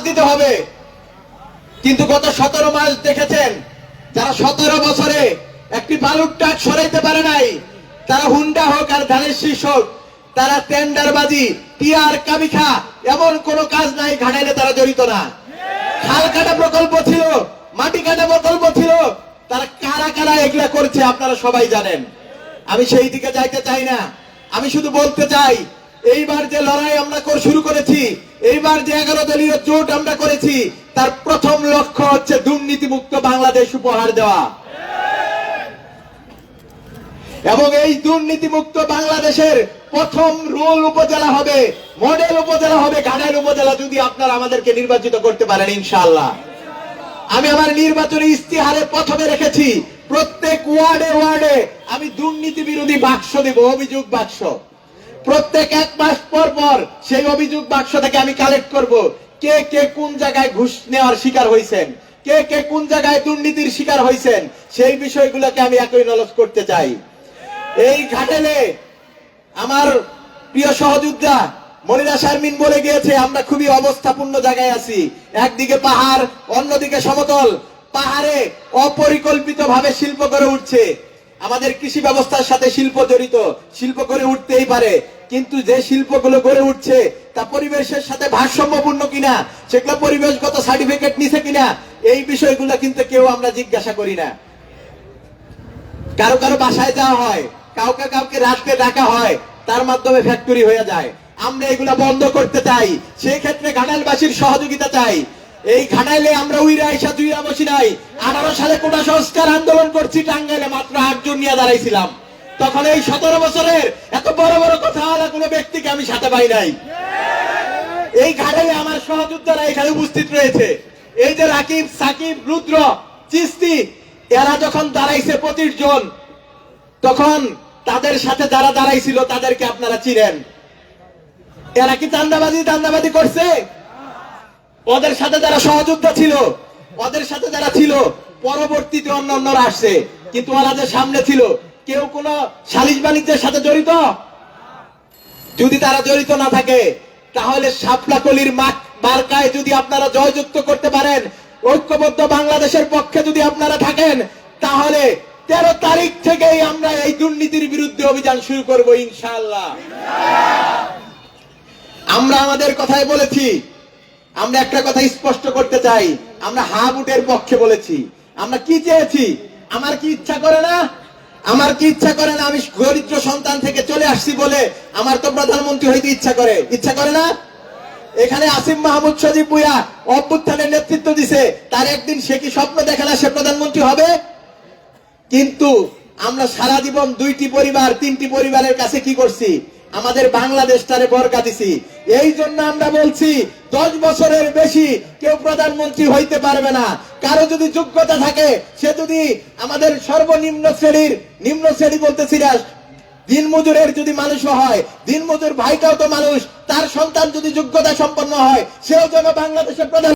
দিতে হবে। কিন্তু গত 17 মাস দেখেছেন, যারা 17 বছরে একটি বালুর ট্রাক সরাইতে পারে নাই, তারা হুন্ডা হোক আর ধানের শীষ হোক, তারা টেন্ডারবাজি, টিআর কাবিখা, এমন কোন কাজ নাই ঘাটাইলে তারা জড়িত না। খাল কাটা প্রকল্প ছিল, মাটি কাটা প্রকল্প ছিল, তারা কারা কারা এগুলা করছে আপনারা সবাই জানেন। আমি সেই দিকে যাইতে চাই না। আমি শুধু বলতে চাই, এইবার যে লড়াই আমরা শুরু করেছি, এইবার যে 11 দলীয় জোট আমরা করেছি, তার প্রথম লক্ষ্য হচ্ছে দুর্নীতিমুক্ত বাংলাদেশ উপহার দেওয়া। এবং এই দুর্নীতিমুক্ত বাংলাদেশের প্রথম রোল উপজেলা হবে, মডেল উপজেলা হবে ঘাটাইল উপজেলা, যদি আপনারা আমাদেরকে নির্বাচিত করতে পারেন ইনশাআল্লাহ। আমি আমার নির্বাচনী ইস্তিহারে প্রথমে রেখেছি, প্রত্যেক ওয়ার্ডে ওয়ার্ডে আমি দুর্নীতি বিরোধী বাক্স দেব, অভিযোগ বাক্স। প্রত্যেক 1 মাস পর পর সেই অভিযোগ বাক্স থেকে আমি কালেক্ট করব, কে কে কোন জায়গায় ঘুষ নেওয়ার শিকার হয়েছেন, কে কে কোন জায়গায় দুর্নীতির শিকার হয়েছেন, সেই বিষয়গুলোকে আমি একই নলেজ করতে চাই। এই ঘাটাইলে আমার প্রিয় সহযোদ্ধা মনিরা শারমিন বলে গিয়েছে, আমরা খুবই অবস্থাপূর্ণ জায়গায় আছি। একদিকে পাহাড়, অন্যদিকে সমতল। পাহাড়ে অপরিকল্পিত ভাবে শিল্প গড়ে উঠছে। আমাদের কৃষি ব্যবস্থার সাথে শিল্প জড়িত, শিল্প গড়ে উঠতেই পারে, কিন্তু যে শিল্পগুলো গড়ে উঠছে তা পরিবেশের সাথে ভারসাম্যপূর্ণ কিনা, সেগুলো পরিবেশগত সার্টিফিকেট নিছে কিনা, এই বিষয়গুলো কিন্তু কেউ আমরা জিজ্ঞাসা করি না। কারো কারো বাসায় যাওয়া হয়, কাউকে কাউকে রাত্রে ডাকা হয়, তার মাধ্যমে ফ্যাক্টরি হয়ে যায়। আমরা এগুলা বন্ধ করতে চাই, সেই ক্ষেত্রে ঘাটাইলবাসীর সহযোগিতা চাই। এই ঘাটাইলে আমরা উইরা আইসা দুইরা বসি নাই। 18 সালে কোটা সংস্কার আন্দোলন করছি, টাঙ্গাইলে মাত্র 8 জন নিয়ে দাঁড়াইছিলাম। তখন এই 17 বছরের এত বড় বড় কথা বলা কোনো ব্যক্তিকে আমি সাথে পাই নাই। এই ঘাটাইলে আমার সহযোদ্ধারা এখানে উপস্থিত রয়েছে। এই যে রাকিব, সাকিব, রুদ্র, চিস্তি, এরা যখন দাঁড়াইছে 25 জন, তখন তাদের সাথে যারা দাঁড়াইছিল তাদেরকে আপনারা চিনেন। এরা কি দান্দাবাজি করছে? ওদের সাথে যারা সহযোদ্ধা ছিল, ওদের সাথে যারা ছিল, পরবর্তীতে অন্যরা আসছে, কিন্তু ওরা যে সামনে ছিল, কেউ কোন সালিশ বাণিজ্যের সাথে জড়িত? যদি তারা জড়িত না থাকে, তাহলে শাপলা কলির মার্কায় যদি আপনারা জয়যুক্ত করতে পারেন, ঐক্যবদ্ধ বাংলাদেশের পক্ষে যদি আপনারা থাকেন, তাহলে 13 তারিখ থেকেই আমরা এই দুর্নীতির বিরুদ্ধে অভিযান শুরু করব ইনশাআল্লাহ। আমরা আমাদের কথাই বলেছি, আমরা একটা কথা স্পষ্ট করতে চাই, আমরা হা বুটের পক্ষে বলেছি। আমরা কি চেয়েছি? আমার কি ইচ্ছা করে না? আমার কি ইচ্ছা করে না আমি দরিদ্র সন্তান থেকে চলে আসছি বলে আমার তো প্রধানমন্ত্রী হইতে ইচ্ছা করে না? এখানে আসিফ মাহমুদ সজীব ভুঁইয়া অভ্যুত্থানের নেতৃত্ব দিছে, তার একদিন সে কি স্বপ্ন দেখে না সে প্রধানমন্ত্রী হবে? কিন্তু আমরা সারা জীবন 2টি পরিবার 3টি পরিবারের কাছে কি করছি? আমাদের বাংলাদেশটারে বরকা দিছি। এই জন্য আমরা বলছি 10 বছরের বেশি কেউ প্রধানমন্ত্রী হইতে পারবে না। কারো যদি যোগ্যতা থাকে, সে যদি আমাদের সর্বনিম্ন শ্রেণী বলতেছি না, দিনমজুরের যদি মানুষ হয়, দিনমজুর ভাইটাও তো মানুষ, তার সন্তান যদি যোগ্যতা সম্পন্ন হয়, সেও যেন বাংলাদেশের প্রধান